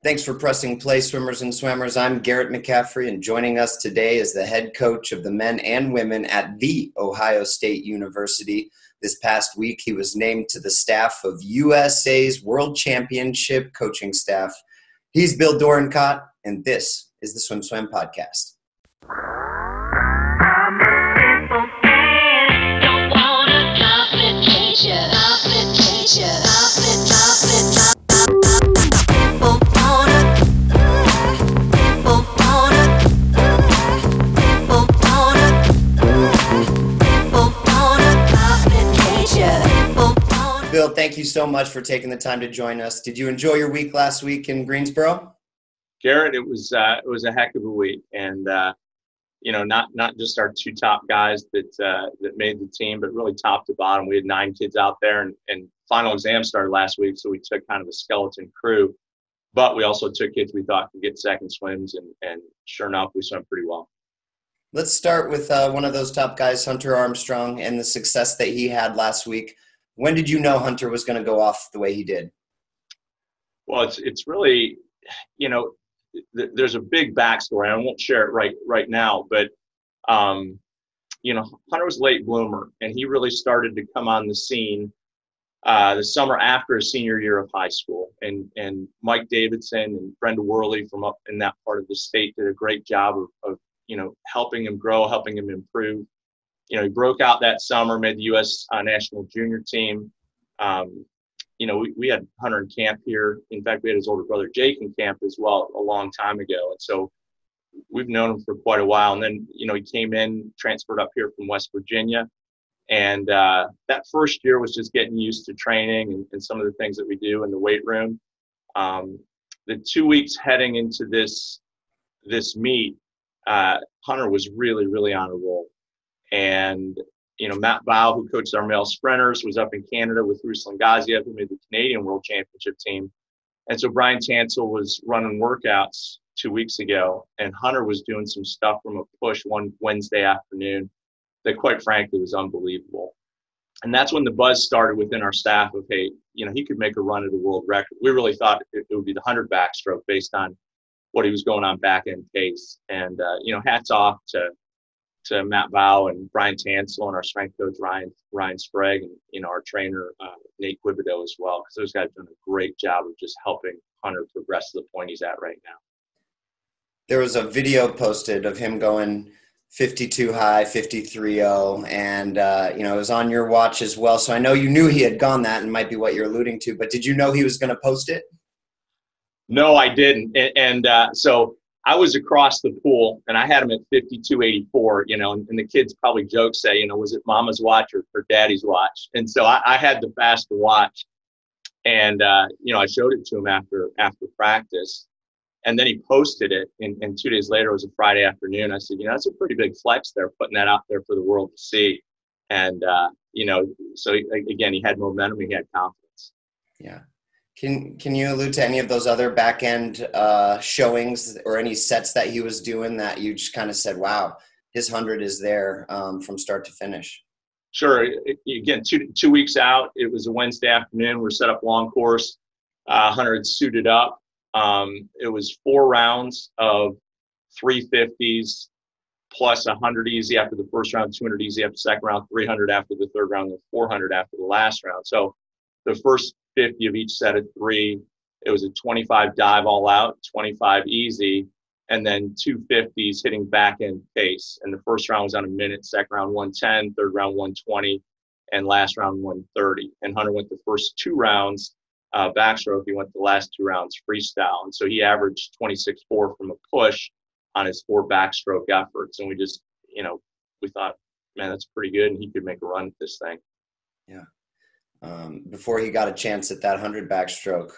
Thanks for pressing play, swimmers and swammers. I'm Garrett McCaffrey, and joining us today is the head coach of the men and women at The Ohio State University. This past week, he was named to the staff of USA's World Championship coaching staff. He's Bill Dorenkott, and this is the SwimSwam podcast. Bill, thank you so much for taking the time to join us. Did you enjoy your week last week in Greensboro? Garrett, it was a heck of a week, and not just our two top guys that made the team, but really top to bottom. We had 9 kids out there, and final exam started last week, so we took kind of a skeleton crew. But we also took kids we thought could get second swims, and sure enough, we swam pretty well. Let's start with one of those top guys, Hunter Armstrong, and the success that he had last week. When did you know Hunter was going to go off the way he did? Well, it's really, there's a big backstory. I won't share it right now, but Hunter was a late bloomer, and he really started to come on the scene the summer after his senior year of high school. And Mike Davidson and Brenda Worley from up in that part of the state did a great job of helping him grow, helping him improve. He broke out that summer, made the U.S. National Junior team. We had Hunter in camp here. In fact, we had his older brother Jake in camp as well a long time ago. And so we've known him for quite a while. And then, he came in, transferred up here from West Virginia. And that first year was just getting used to training and some of the things that we do in the weight room. The 2 weeks heading into this meet, Hunter was really, really on a roll. And, Matt Bow, who coached our male sprinters, was up in Canada with Ruslan Gaziev, who made the Canadian World Championship team. And so Brian Tansel was running workouts 2 weeks ago, and Hunter was doing some stuff from a push one Wednesday afternoon that, quite frankly, was unbelievable. And that's when the buzz started within our staff of, hey, he could make a run at a world record. We really thought it would be the 100 backstroke based on what he was going on back-end pace. And, hats off to Matt Bow and Brian Tansel and our strength coach Ryan Sprague and our trainer Nate Quibido as well, because those guys have done a great job of just helping Hunter progress to the point he's at right now. There was a video posted of him going 52 high, 53-0, and it was on your watch as well. So I know you knew he had gone that, and might be what you're alluding to, but did you know he was going to post it? No, I didn't. And so I was across the pool, and I had him at 52.84, and the kids probably joke, say, was it mama's watch or daddy's watch? And so I had the faster watch, and, I showed it to him after practice, and then he posted it, and 2 days later, it was a Friday afternoon. I said, that's a pretty big flex there, putting that out there for the world to see. And, so again, he had momentum, he had confidence. Yeah. Can you allude to any of those other back-end showings or any sets that he was doing that you just kind of said, wow, his 100 is there from start to finish? Sure. Again, two weeks out, it was a Wednesday afternoon. We're set up long course. Hunter had suited up. It was 4 rounds of 350s plus 100 easy after the first round, 200 easy after the second round, 300 after the third round, and 400 after the last round. So the first 50 of each set of 3, it was a 25 dive all out, 25 easy, and then 250s hitting back end pace. And the first round was on a minute, second round 110, third round 120, and last round 130. And Hunter went the first 2 rounds backstroke. He went the last 2 rounds freestyle. And so he averaged 26.4 from a push on his 4 backstroke efforts. And we just, we thought, man, that's pretty good. And he could make a run at this thing. Yeah. Before he got a chance at that 100 backstroke,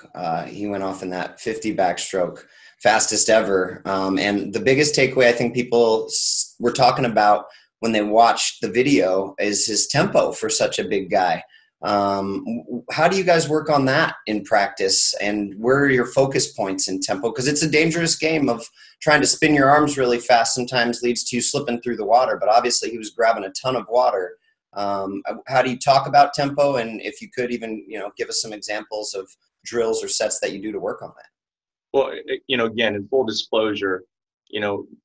he went off in that 50 backstroke, fastest ever. And the biggest takeaway I think people were talking about when they watched the video is his tempo for such a big guy. How do you guys work on that in practice, and where are your focus points in tempo? Because it's a dangerous game of trying to spin your arms really fast sometimes leads to you slipping through the water, but obviously he was grabbing a ton of water. How do you talk about tempo? And if you could even, give us some examples of drills or sets that you do to work on that. Well, again, in full disclosure,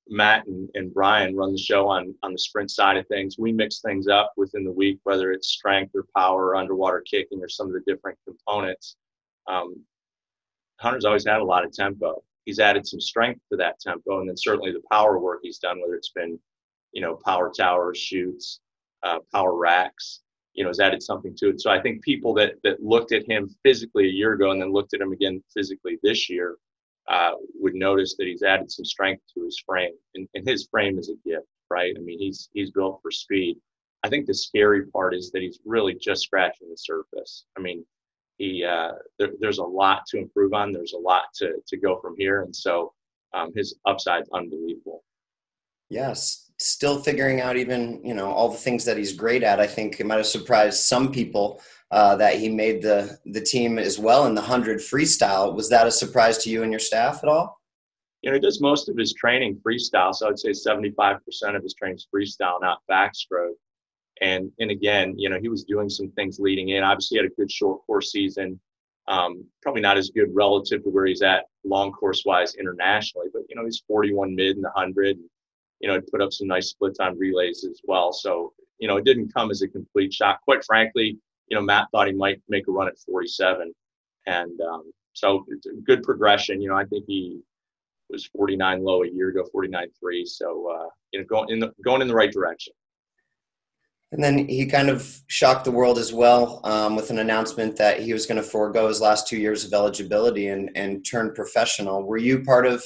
Matt and Brian run the show on the sprint side of things. We mix things up within the week, whether it's strength or power or underwater kicking or some of the different components. Hunter's always had a lot of tempo. He's added some strength to that tempo, and then certainly the power work he's done, whether it's been, power towers, shoots, power racks, has added something to it. So I think people that looked at him physically a year ago and then looked at him again physically this year would notice that he's added some strength to his frame, and his frame is a gift, right? I mean, he's built for speed. I think the scary part is that he's really just scratching the surface. I mean, there's a lot to improve on. There's a lot to go from here, and so his upside's unbelievable. Yes, still figuring out even all the things that he's great at. I think it might have surprised some people that he made the team as well in the 100 freestyle. Was that a surprise to you and your staff at all? He does most of his training freestyle, so I'd say 75% of his training is freestyle, not backstroke. And again, he was doing some things leading in. Obviously, he had a good short course season. Probably not as good relative to where he's at long course wise internationally, but he's 41 mid in the 100. Put up some nice splits on relays as well. So it didn't come as a complete shock. Quite frankly, Matt thought he might make a run at 47, and so it's a good progression. I think he was 49 low a year ago, 49.3. So going in the right direction. And then he kind of shocked the world as well with an announcement that he was going to forego his last 2 years of eligibility and turn professional. Were you part of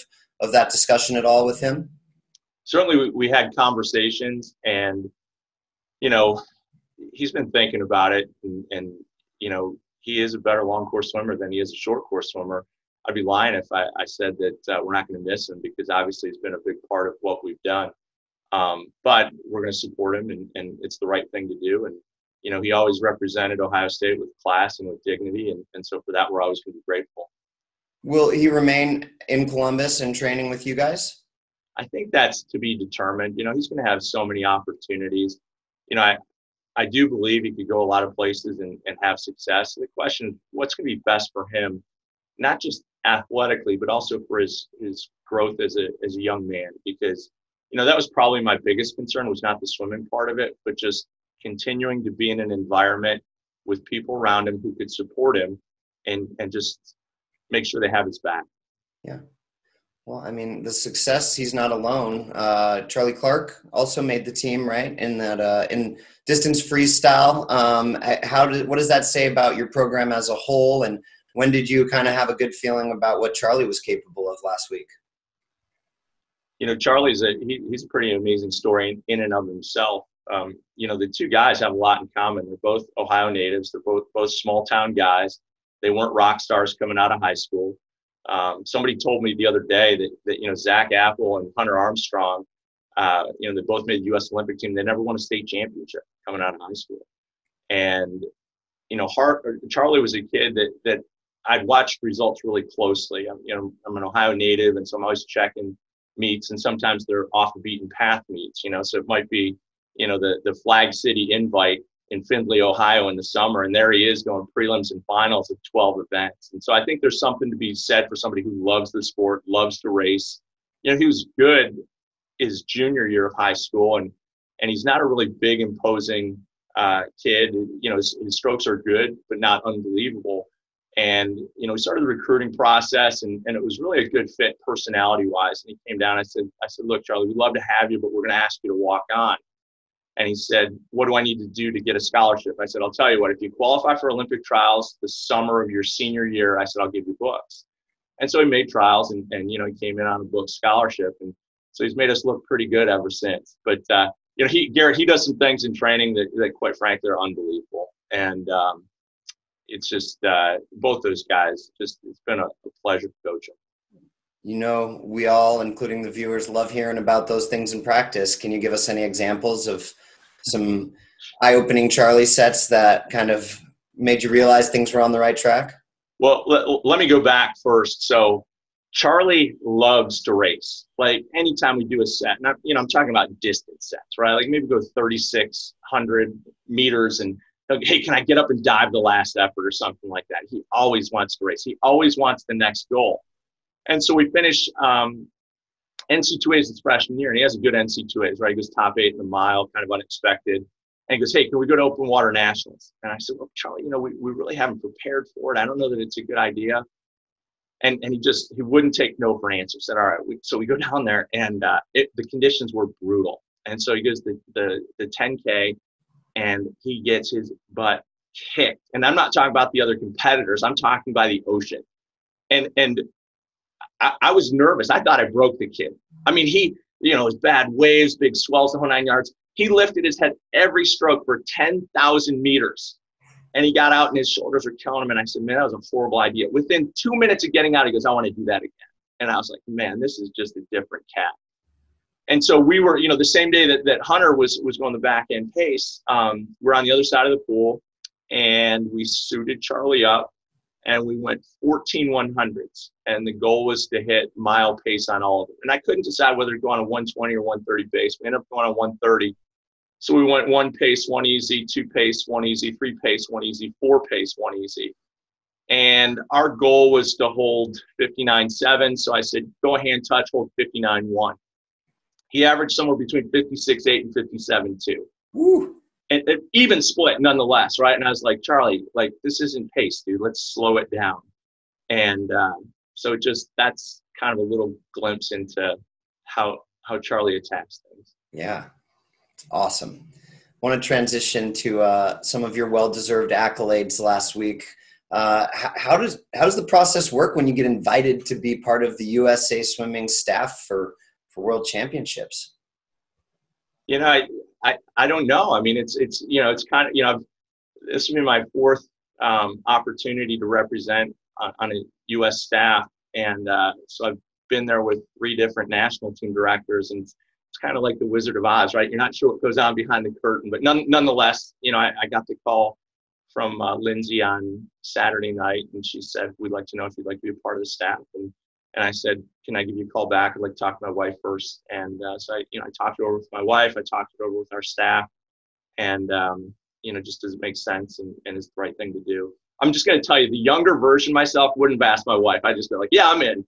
that discussion at all with him? Certainly we had conversations, and, he's been thinking about it, and he is a better long course swimmer than he is a short course swimmer. I'd be lying if I said that we're not going to miss him, because obviously it's been a big part of what we've done. But we're going to support him, and it's the right thing to do. And, he always represented Ohio State with class and with dignity. And so for that, we're always going to be grateful. Will he remain in Columbus and training with you guys? I think that's to be determined. He's going to have so many opportunities. I do believe he could go a lot of places and have success. The question is, what's going to be best for him, not just athletically, but also for his growth as a young man, because that was probably my biggest concern, was not the swimming part of it, but just continuing to be in an environment with people around him who could support him and just make sure they have his back. Yeah. Well, I mean, the success, he's not alone. Charlie Clark also made the team, right? In that, in distance freestyle. What does that say about your program as a whole? And when did you kind of have a good feeling about what Charlie was capable of last week? Charlie's he's a pretty amazing story in and of himself. The two guys have a lot in common. They're both Ohio natives. They're both small town guys. They weren't rock stars coming out of high school. Somebody told me the other day that Zach Apple and Hunter Armstrong, they both made the U.S. Olympic team. They never won a state championship coming out of high school. And Charlie was a kid that I'd watched results really closely. I'm an Ohio native, and so I'm always checking meets, and sometimes they're off the beaten path meets, so it might be, the Flag City Invite in Findlay, Ohio in the summer, and there he is going prelims and finals of 12 events. And so I think there's something to be said for somebody who loves the sport, loves to race. He was good his junior year of high school, and he's not a really big, imposing kid. His strokes are good, but not unbelievable. And, we started the recruiting process, and it was really a good fit personality-wise. And he came down, I said, look, Charlie, we'd love to have you, but we're going to ask you to walk on. And he said, what do I need to do to get a scholarship? I said, I'll tell you what, if you qualify for Olympic trials the summer of your senior year, I said, I'll give you books. And so he made trials, and he came in on a book scholarship. And so he's made us look pretty good ever since. But, Garrett, he does some things in training that quite frankly, are unbelievable. And, it's just both those guys, it's been a pleasure to coach them. We all, including the viewers, love hearing about those things in practice. Can you give us any examples of some eye-opening Charlie sets that kind of made you realize things were on the right track? Well, let me go back first. So Charlie loves to race. Like anytime we do a set, and I'm talking about distance sets, right? Like maybe go 3,600 meters and, hey, can I get up and dive the last effort or something like that? He always wants to race. He always wants the next goal. And so we finished NC2As his freshman year, and he has a good NC2As, right? He goes top 8 in the mile, kind of unexpected. And he goes, hey, can we go to open water nationals? And I said, well, Charlie, we really haven't prepared for it. I don't know that it's a good idea. And he wouldn't take no for an answer. Said, all right. So we go down there, and the conditions were brutal. And so he goes the 10K, and he gets his butt kicked. And I'm not talking about the other competitors. I'm talking by the ocean. And I was nervous. I thought I broke the kid. I mean, he, it was bad waves, big swells, the whole 9 yards. He lifted his head every stroke for 10,000 meters. And he got out and his shoulders were killing him. And I said, man, that was a horrible idea. Within 2 minutes of getting out, he goes, I want to do that again. And I was like, man, this is just a different cat. And so we were, the same day that Hunter was going the back end pace, we're on the other side of the pool, and we suited Charlie up, and we went 14 100s. And the goal was to hit mile pace on all of them. And I couldn't decide whether to go on a 120 or 130 pace. We ended up going on 130. So we went 1 pace, 1 easy, 2 pace, 1 easy, 3 pace, 1 easy, 4 pace, 1 easy. And our goal was to hold 59.7. So I said, go a hand touch, hold 59.1. He averaged somewhere between 56.8 and 57.2. Woo. And even split nonetheless, right? And I was like, Charlie, like, this isn't pace, dude. Let's slow it down. And so that's kind of a little glimpse into how Charlie attacks things. Yeah. Awesome. I want to transition to some of your well-deserved accolades last week. How does the process work when you get invited to be part of the USA Swimming staff for World Championships? I don't know. I mean, it's kind of, this will be my 4th opportunity to represent on a U.S. staff, and so I've been there with 3 different national team directors, and it's kind of like the Wizard of Oz, right? You're not sure what goes on behind the curtain, but nonetheless, I got the call from Lindsay on Saturday night, and she said, we'd like to know if you'd like to be a part of the staff. And I said, can I give you a call back? I'd like to talk to my wife first. And so I talked it over with my wife. I talked it over with our staff, and just does it make sense and is the right thing to do. I'm just going to tell you, the younger version myself wouldn't have asked my wife. I just go like, yeah, I'm in.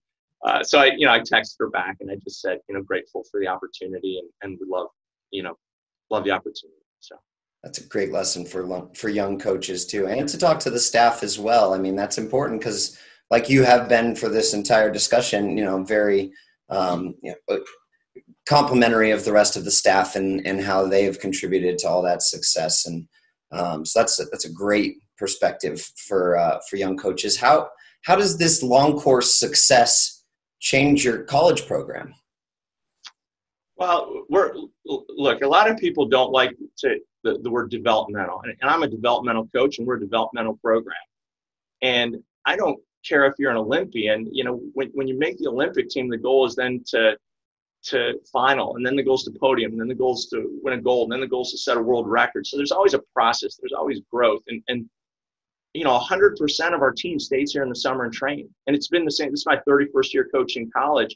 So I texted her back, and I just said, grateful for the opportunity, and we love the opportunity. So that's a great lesson for young coaches too, and to talk to the staff as well. I mean, that's important because, like you have been for this entire discussion, very complimentary of the rest of the staff and how they have contributed to all that success. And so that's a great perspective for young coaches. How does this long course success change your college program? Well, look, a lot of people don't like the word developmental, and I'm a developmental coach, and we're a developmental program. And I don't care if you're an Olympian. When you make the Olympic team, the goal is then to final, and then the goal is to podium, and then the goal is to win a gold, and then the goal is to set a world record. So there's always a process. There's always growth, and 100% of our team stays here in the summer and train. And it's been the same. This is my 31st year coaching college.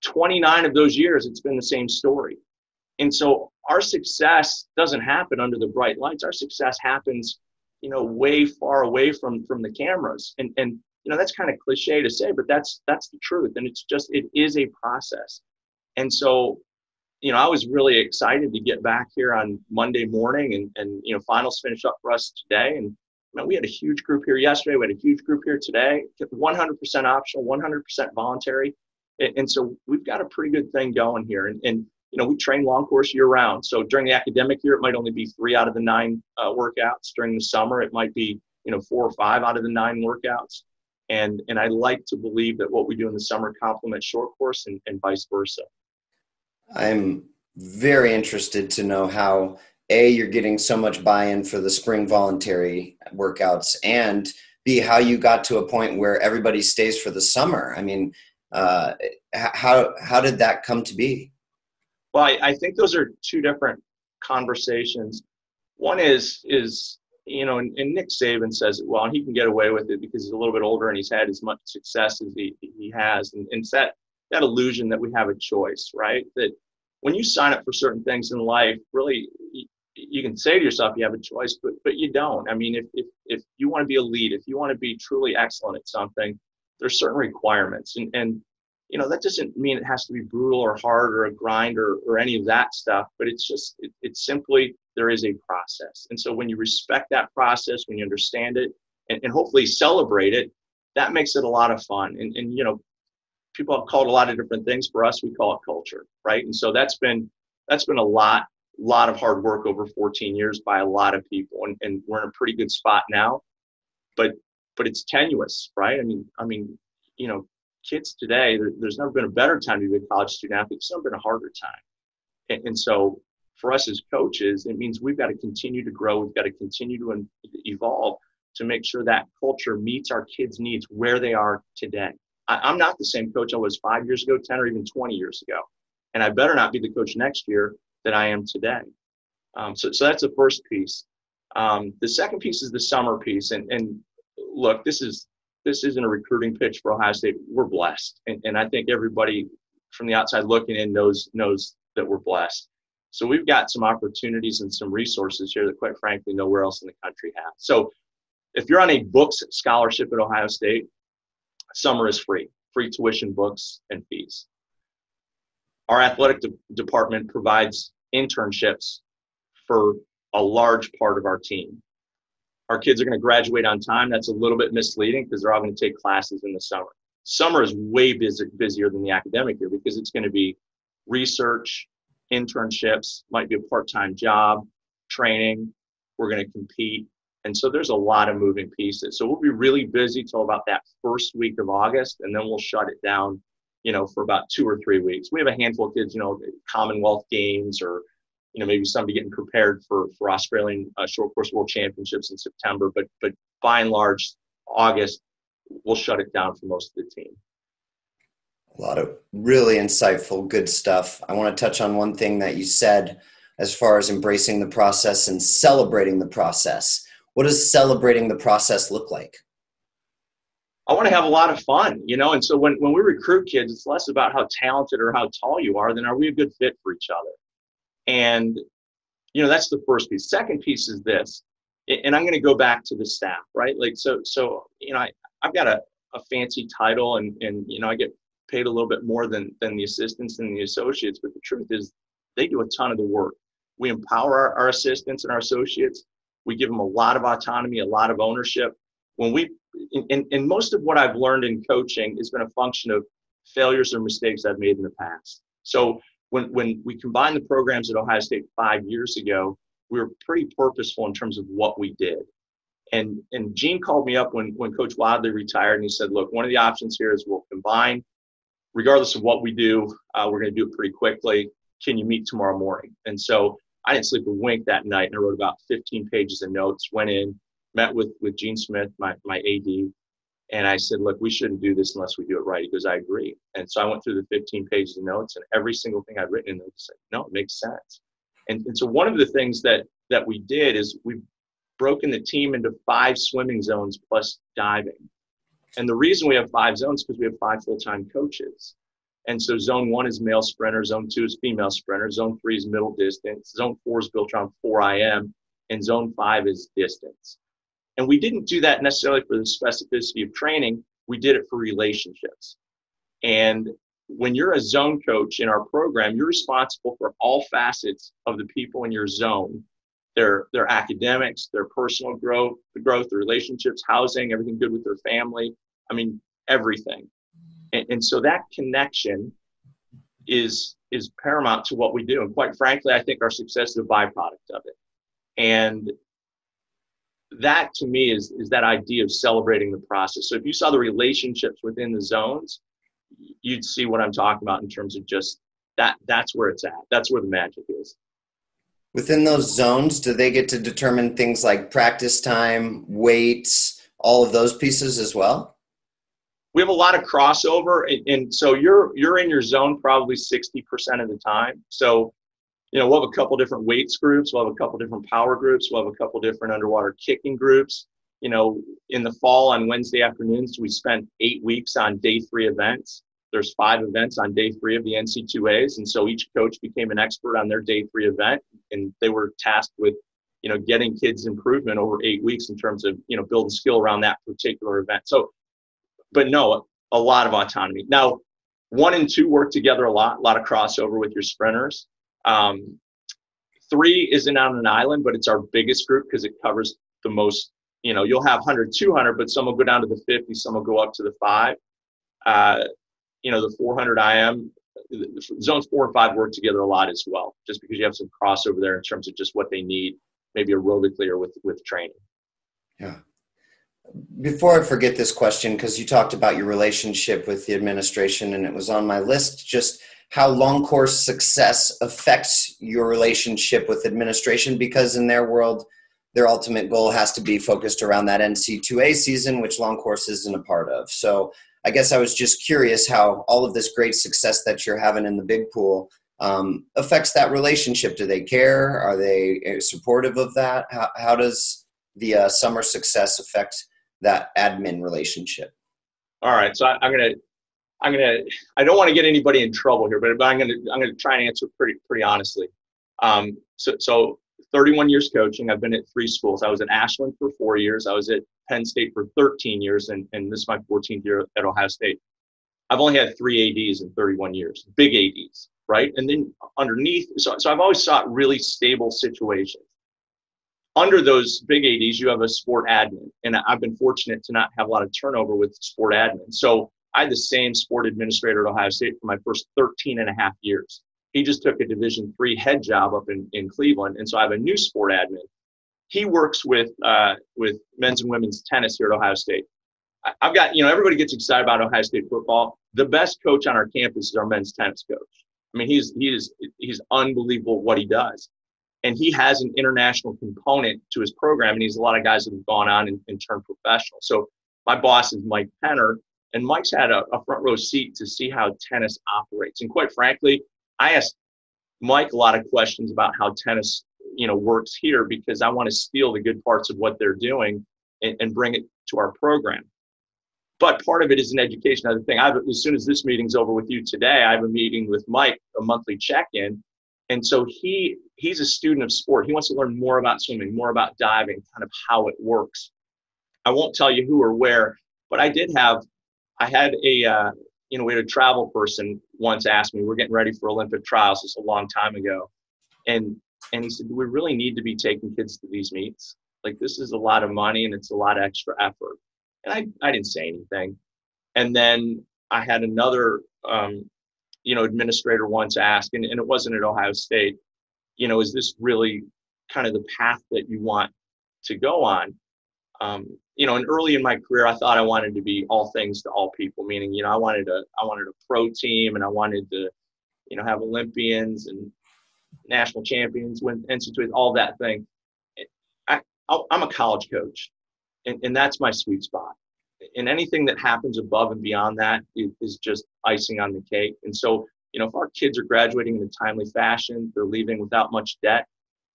29 of those years, it's been the same story. And so our success doesn't happen under the bright lights. Our success happens, way far away from the cameras. And that's kind of cliche to say, but that's the truth. And it is a process. And so, I was really excited to get back here on Monday morning, and finals finish up for us today. And we had a huge group here yesterday. We had a huge group here today, 100% optional, 100% voluntary. And so we've got a pretty good thing going here. And we train long course year round. So during the academic year, it might only be 3 out of the 9 workouts. During the summer, it might be, 4 or 5 out of the 9 workouts. And I like to believe that what we do in the summer complements short course and vice versa. I'm very interested to know how, A, you're getting so much buy-in for the spring voluntary workouts, and B, how you got to a point where everybody stays for the summer. I mean, how did that come to be? Well, I think those are 2 different conversations. One is and Nick Saban says, well, and he can get away with it because he's a little bit older and he's had as much success as he has. And it's that illusion that we have a choice, right? That when you sign up for certain things in life, really, you can say to yourself you have a choice, but you don't. I mean, if you want to be elite, if you want to be truly excellent at something, there's certain requirements, and that doesn't mean it has to be brutal or hard or a grind or any of that stuff, but it's just, it's simply, there is a process. And so when you respect that process, when you understand it and hopefully celebrate it, that makes it a lot of fun. And people have called a lot of different things. For us, we call it culture, right? And so that's been a lot of hard work over 14 years by a lot of people. And we're in a pretty good spot now, but it's tenuous, right? I mean, kids today, there's never been a better time to be a college student athlete. It's never been a harder time. And so for us as coaches, it means we've got to continue to grow. We've got to continue to evolve to make sure that culture meets our kids' needs where they are today. I'm not the same coach I was 5 years ago, 10, or even 20 years ago. And I better not be the coach next year that I am today. So that's the first piece. The second piece is the summer piece. And look, this isn't a recruiting pitch for Ohio State. We're blessed. And I think everybody from the outside looking in knows that we're blessed. So we've got some opportunities and some resources here that, quite frankly, nowhere else in the country has. So if you're on a books scholarship at Ohio State, summer is free tuition, books, and fees. Our athletic department provides internships for a large part of our team. Our kids are going to graduate on time. That's a little bit misleading because they're all going to take classes in the summer. Summer is way busier than the academic year because it's going to be research, internships, might be a part-time job, training. We're going to compete. And so there's a lot of moving pieces. So we'll be really busy till about that first week of August, and then we'll shut it down, for about 2 or 3 weeks. We have a handful of kids, Commonwealth Games or, maybe somebody getting prepared for Australian short course world championships in September. But by and large, August, we'll shut it down for most of the team. A lot of really insightful, good stuff. I want to touch on one thing that you said as far as embracing the process and celebrating the process. What does celebrating the process look like? I want to have a lot of fun, and so when we recruit kids, it's less about how talented or how tall you are than are we a good fit for each other. And, that's the first piece. Second piece is this, and I'm going to go back to the staff, right? Like, so I've got a fancy title and I get paid a little bit more than the assistants and the associates, but the truth is they do a ton of the work. We empower our assistants and our associates. We give them a lot of autonomy, a lot of ownership. And most of what I've learned in coaching has been a function of failures or mistakes I've made in the past. So when we combined the programs at Ohio State 5 years ago, we were pretty purposeful in terms of what we did. And Gene called me up when Coach Wadley retired, and he said, look, one of the options here is we'll combine. Regardless of what we do, we're going to do it pretty quickly. Can you meet tomorrow morning? And so I didn't sleep a wink that night, and I wrote about 15 pages of notes, went in, met with Gene Smith, my AD, and I said, look, we shouldn't do this unless we do it right. He goes, I agree. And so I went through the 15 pages of notes, and every single thing I'd written in there said, no, it makes sense. And so one of the things that we did is we've broken the team into 5 swimming zones plus diving. And the reason we have 5 zones is because we have 5 full-time coaches. And so zone 1 is male sprinter, zone 2 is female sprinter, zone 3 is middle distance, zone 4 is built around 4 IM, and zone 5 is distance. And we didn't do that necessarily for the specificity of training. We did it for relationships. And when you're a zone coach in our program, you're responsible for all facets of the people in your zone, their academics, their personal growth, their relationships, housing, everything good with their family. I mean, everything. And so that connection is paramount to what we do. And quite frankly, I think our success is a byproduct of it. And that to me is that idea of celebrating the process. So if you saw the relationships within the zones, you'd see what I'm talking about in terms of just that's where it's at. That's where the magic is. Within those zones, do they get to determine things like practice time, weights, all of those pieces as well? We have a lot of crossover, and so you're in your zone probably 60% of the time. So, we'll have a couple different weights groups, we'll have a couple different power groups, we'll have a couple different underwater kicking groups. In the fall on Wednesday afternoons, we spent 8 weeks on day 3 events. There's 5 events on day 3 of the NC2As, and so each coach became an expert on their day 3 event, and they were tasked with getting kids improvement over 8 weeks in terms of building skill around that particular event. So but no, a lot of autonomy. Now, 1 and 2 work together a lot of crossover with your sprinters. 3 isn't on an island, but it's our biggest group because it covers the most. You'll have 100, 200, but some will go down to the 50, some will go up to the 5. The 400 IM, zones 4 and 5 work together a lot as well, just because you have some crossover there in terms of just what they need, maybe aerobically or with training. Yeah. Before I forget this question, because you talked about your relationship with the administration, and it was on my list, just how long course success affects your relationship with administration, because in their world, their ultimate goal has to be focused around that NC2A season, which long course isn't a part of. So I guess I was just curious how all of this great success that you're having in the big pool affects that relationship. Do they care? Are they supportive of that? How does the summer success affect that admin relationship? All right. So I don't want to get anybody in trouble here, but I'm gonna try and answer pretty honestly. So 31 years coaching. I've been at 3 schools. I was at Ashland for 4 years. I was at Penn State for 13 years, and this is my 14th year at Ohio State. I've only had 3 ADs in 31 years, big ADs, right? And then underneath, so I've always sought really stable situations. Under those big ADs, you have a sport admin, and I've been fortunate to not have a lot of turnover with sport admin. So I had the same sport administrator at Ohio State for my first 13 and a half years. He just took a Division III head job up in Cleveland, and so I have a new sport admin. He works with men's and women's tennis here at Ohio State. I've got, everybody gets excited about Ohio State football. The best coach on our campus is our men's tennis coach. I mean, he's unbelievable what he does. And he has an international component to his program, and he's a lot of guys that have gone on and turned professional. So my boss is Mike Penner, and Mike's had a front row seat to see how tennis operates. And quite frankly, I asked Mike a lot of questions about how tennis, works here, because I want to steal the good parts of what they're doing and bring it to our program. But part of it is an education. Other thing, as soon as this meeting's over with you today, I have a meeting with Mike, a monthly check-in. And so he's a student of sport. He wants to learn more about swimming, more about diving, kind of how it works. I won't tell you who or where, but I had we had a travel person once ask me, we're getting ready for Olympic trials. This is a long time ago. And he said, do we really need to be taking kids to these meets? Like, this is a lot of money and it's a lot of extra effort. And I didn't say anything. And then I had another, administrator once ask, and it wasn't at Ohio State, is this really kind of the path that you want to go on? And early in my career, I thought I wanted to be all things to all people, meaning, I wanted a pro team, and I wanted to, have Olympians and national champions, win NCAAs, all that thing. I'm a college coach, and that's my sweet spot. And anything that happens above and beyond that is just icing on the cake. And so, if our kids are graduating in a timely fashion, they're leaving without much debt,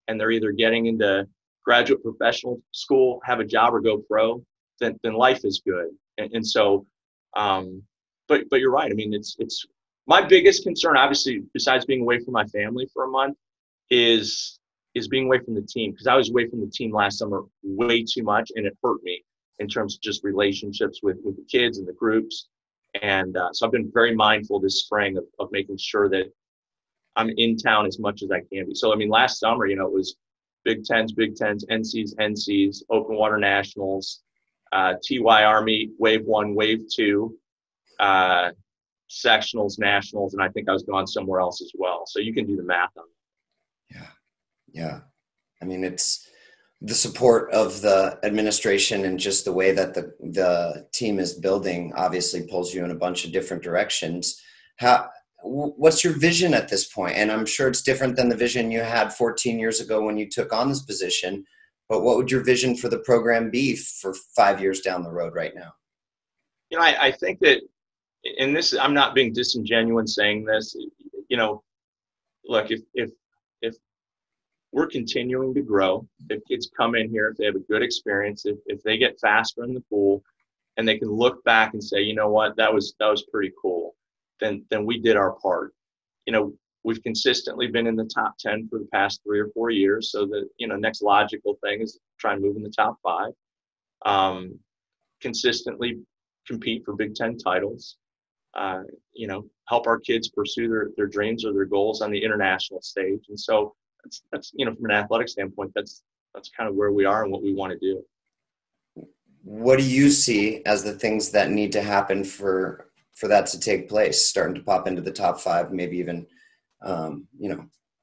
and they're either getting into graduate professional school, have a job, or go pro, then life is good. And so, but you're right. I mean, it's my biggest concern, obviously, besides being away from my family for a month, is being away from the team, because I was away from the team last summer way too much, and it hurt me in terms of just relationships with the kids and the groups. And so I've been very mindful this spring of making sure that I'm in town as much as I can be. So, I mean, last summer, it was Big Tens, NCs, Open Water Nationals, TY Army, Wave 1, Wave 2, sectionals, nationals, and I think I was going somewhere else as well. So you can do the math on that. Yeah. I mean, it's the support of the administration and just the way that the team is building obviously pulls you in a bunch of different directions. What's your vision at this point? And I'm sure it's different than the vision you had 14 years ago when you took on this position, but what would your vision for the program be for 5 years down the road right now? I think that, and this, I'm not being disingenuous saying this, look, if we're continuing to grow, if kids come in here, if they have a good experience, if they get faster in the pool and they can look back and say, you know what, that was pretty cool, then we did our part. We've consistently been in the top 10 for the past 3 or 4 years. So the, next logical thing is try and move in the top 5. Consistently compete for Big Ten titles, help our kids pursue their dreams or their goals on the international stage. And so that's from an athletic standpoint, that's kind of where we are and what we want to do. What do you see as the things that need to happen for that to take place, starting to pop into the top 5, maybe even,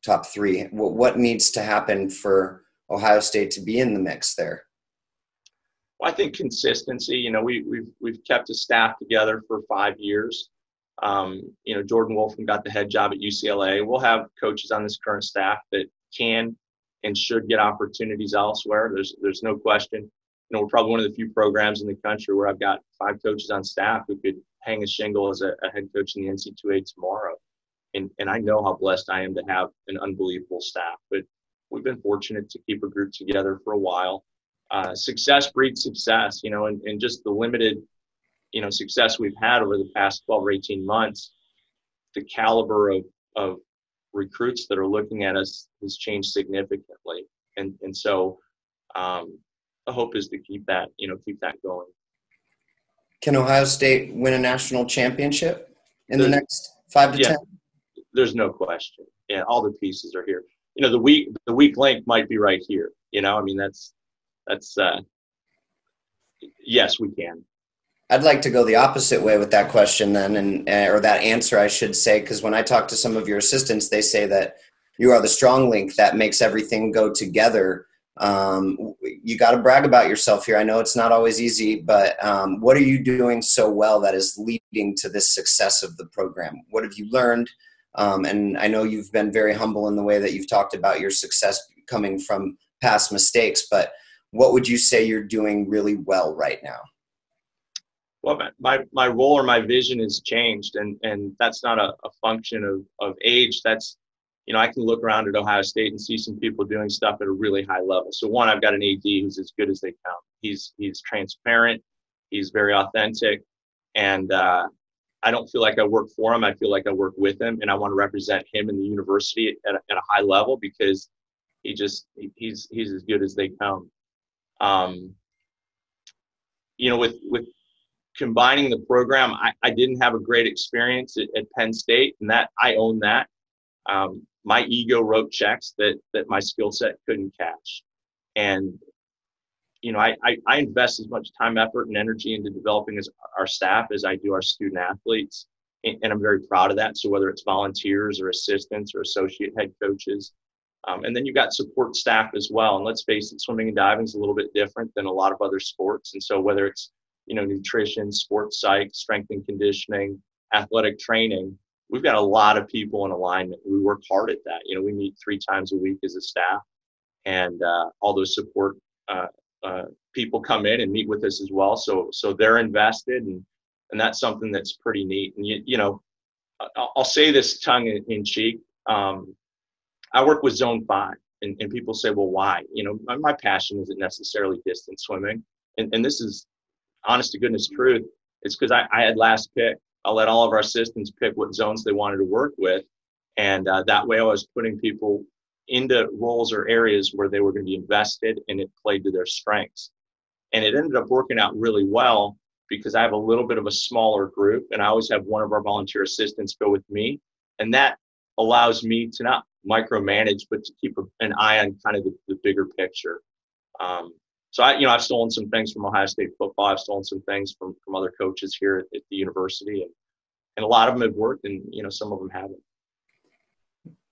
top 3? What needs to happen for Ohio State to be in the mix there? Well, I think consistency. We've kept a staff together for 5 years. Jordan Wolfram got the head job at UCLA. We'll have coaches on this current staff that can and should get opportunities elsewhere. There's no question. We're probably one of the few programs in the country where I've got 5 coaches on staff who could hang a shingle as a head coach in the NC2A tomorrow. And I know how blessed I am to have an unbelievable staff. But we've been fortunate to keep a group together for a while. Success breeds success, and just the limited, success we've had over the past 12 or 18 months, the caliber of recruits that are looking at us has changed significantly. And so the hope is to keep that going. Can Ohio State win a national championship in the next 5 to 10? There's no question. Yeah, all the pieces are here. The weak link might be right here. That's yes, we can. I'd like to go the opposite way with that question then, or that answer, I should say, because when I talk to some of your assistants, they say that you are the strong link that makes everything go together. You got to brag about yourself here. I know it's not always easy, but what are you doing so well that is leading to this success of the program? What have you learned? And I know you've been very humble in the way that you've talked about your success coming from past mistakes, but what would you say you're doing really well right now? Well, my role or my vision has changed, and that's not a function of age. That's, I can look around at Ohio State and see some people doing stuff at a really high level. So one, I've got an AD who's as good as they come. He's transparent. He's very authentic. And I don't feel like I work for him. I feel like I work with him, and I want to represent him in the university at a high level because he's as good as they come. With combining the program, I didn't have a great experience at Penn State, and that I own that. My ego wrote checks that my skill set couldn't catch. And, I invest as much time, effort, and energy into developing our staff as I do our student athletes. And I'm very proud of that. So whether it's volunteers or assistants or associate head coaches, and then you've got support staff as well. And let's face it, swimming and diving is a little bit different than a lot of other sports. And so whether it's, nutrition, sports psych, strength and conditioning, athletic training, we've got a lot of people in alignment. We work hard at that. We meet 3 times a week as a staff, and all those support people come in and meet with us as well. So they're invested, and that's something that's pretty neat. And I'll say this tongue in cheek. I work with Zone 5, and people say, well, why? My passion isn't necessarily distance swimming, and this is honest to goodness truth. It's because I had last pick. I'll let all of our assistants pick what zones they wanted to work with. And that way I was putting people into roles or areas where they were going to be invested, and it played to their strengths. And it ended up working out really well because I have a little bit of a smaller group, and I always have one of our volunteer assistants go with me. And that allows me to not micromanage, but to keep an eye on kind of the bigger picture. So I've stolen some things from Ohio State football. I've stolen some things from other coaches here at the university, and a lot of them have worked, and some of them haven't.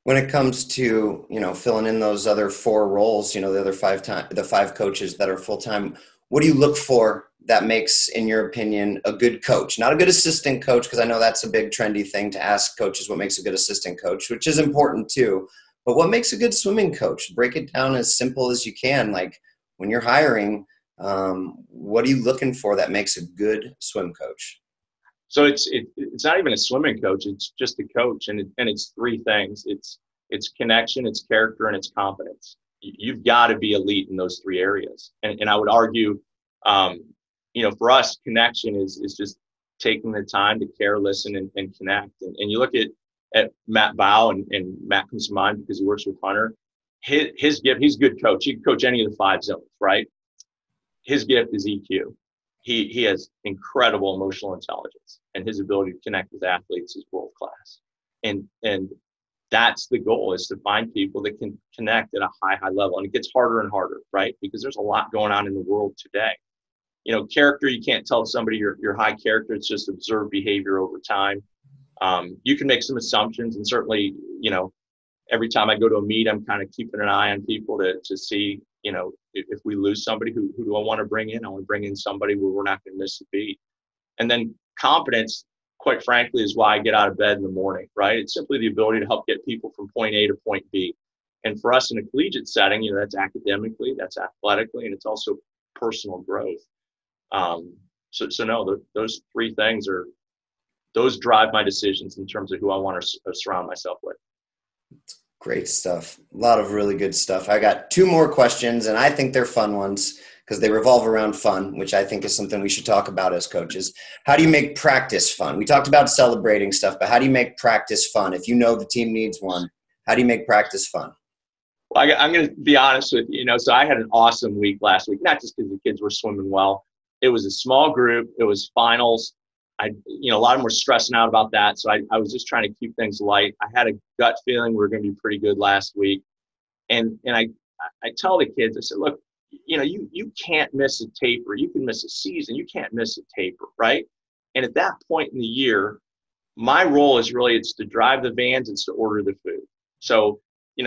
When it comes to filling in those other 4 roles, the other 5 coaches that are full time, what do you look for that makes, in your opinion, a good coach? Not a good assistant coach, because I know that's a big trendy thing to ask coaches what makes a good assistant coach, which is important too. But what makes a good swimming coach? Break it down as simple as you can. Like, when you're hiring, what are you looking for that makes a good swim coach? So it's not even a swimming coach. It's just a coach, and it's 3 things. It's connection, it's character, and it's competence. You've got to be elite in those 3 areas. And I would argue, for us, connection is just taking the time to care, listen, and connect. And you look at Matt Bow, and Matt comes to mind because he works with Hunter. His gift, he's a good coach. He can coach any of the 5 zones, right? His gift is EQ. he has incredible emotional intelligence, and his ability to connect with athletes is world class. And that's the goal, is to find people that can connect at a high level. And it gets harder and harder, right? Because there's a lot going on in the world today. Character, you can't tell somebody you're high character. It's just observed behavior over time. You can make some assumptions, and certainly, every time I go to a meet, I'm kind of keeping an eye on people to see, if we lose somebody, who do I want to bring in? I want to bring in somebody where we're not going to miss a beat. And then competence, quite frankly, is why I get out of bed in the morning, right? It's simply the ability to help get people from point A to point B. And for us in a collegiate setting, that's academically, that's athletically, and it's also personal growth. So no, those three things those drive my decisions in terms of who I want to surround myself with. Great stuff. A lot of really good stuff. I got two more questions, and I think they're fun ones because they revolve around fun, which I think is something we should talk about as coaches. How do you make practice fun? We talked about celebrating stuff, but how do you make practice fun? If the team needs one, how do you make practice fun? Well, I'm going to be honest with you. So I had an awesome week last week, not just because the kids were swimming well. It was a small group. It was finals. A lot of them were stressing out about that. So I was just trying to keep things light. I had a gut feeling we were going to be pretty good last week. And I tell the kids, I said, look, you can't miss a taper. You can miss a season. You can't miss a taper, right? And at that point in the year, my role is really, it's to drive the vans, it's to order the food. So,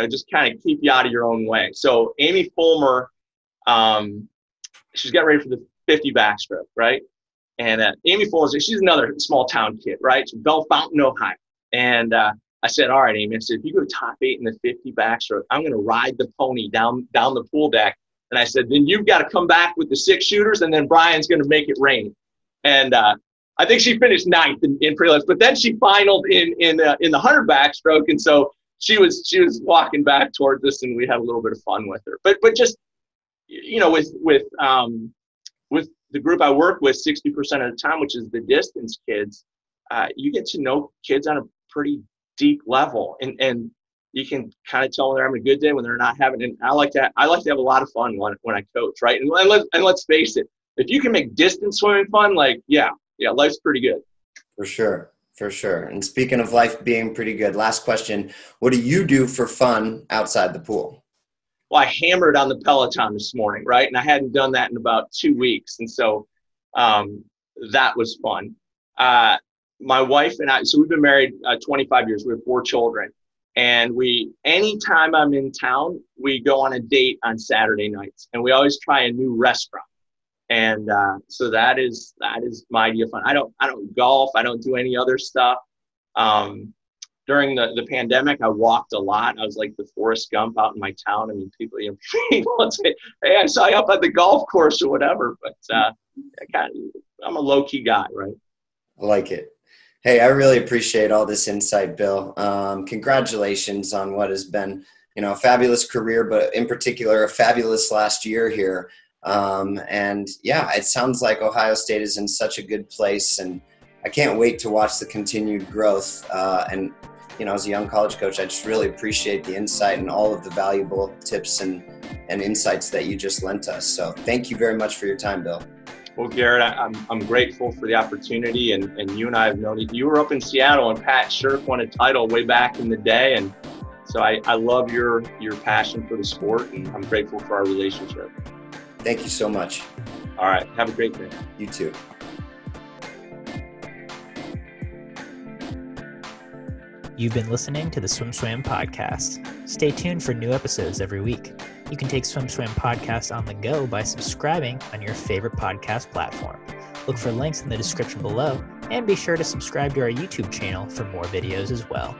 just kind of keep you out of your own way. So Amy Fulmer, she's got ready for the 50 backstroke, right? And Amy Fulmer, she's another small town kid, right? She's Bell Fountain, Ohio. And I said, all right, Amy, I said, if you go top 8 in the 50 backstroke, I'm going to ride the pony down the pool deck. And I said, then you've got to come back with the 6 shooters, and then Brian's going to make it rain. And I think she finished 9th in prelims, but then she finaled in the 100 backstroke. And so she was walking back towards us, and we had a little bit of fun with her. But just, with the group I work with 60% of the time, which is the distance kids, you get to know kids on a pretty deep level, and you can kind of tell when they're having a good day, when they're not having. And I like to have a lot of fun when I coach, right? And let's face it, if you can make distance swimming fun, life's pretty good. For sure. And speaking of life being pretty good, last question: what do you do for fun outside the pool? Well, I hammered on the Peloton this morning, right? And I hadn't done that in about 2 weeks, and so that was fun. My wife and I, so we've been married 25 years. We have 4 children. And anytime I'm in town, we go on a date on Saturday nights, and we always try a new restaurant. And so that is my idea of fun. I don't golf. I don't do any other stuff. During the pandemic, I walked a lot. I was like the Forrest Gump out in my town. I mean, people would say, hey, I saw you up at the golf course or whatever. But I'm a low-key guy, right? I like it. Hey, I really appreciate all this insight, Bill. Congratulations on what has been, a fabulous career, but in particular, a fabulous last year here. And yeah, it sounds like Ohio State is in such a good place, and I can't wait to watch the continued growth. And as a young college coach, I just really appreciate the insight and all of the valuable tips and insights that you just lent us. So thank you very much for your time, Bill. Well, Garrett, I'm grateful for the opportunity, and you and I have known it. You were up in Seattle, and Pat Shirk won a title way back in the day, and so I love your passion for the sport, and I'm grateful for our relationship. Thank you so much. All right, have a great day. You too. You've been listening to the SwimSwam podcast. Stay tuned for new episodes every week. You can take SwimSwam podcast on the go by subscribing on your favorite podcast platform. Look for links in the description below, and be sure to subscribe to our YouTube channel for more videos as well.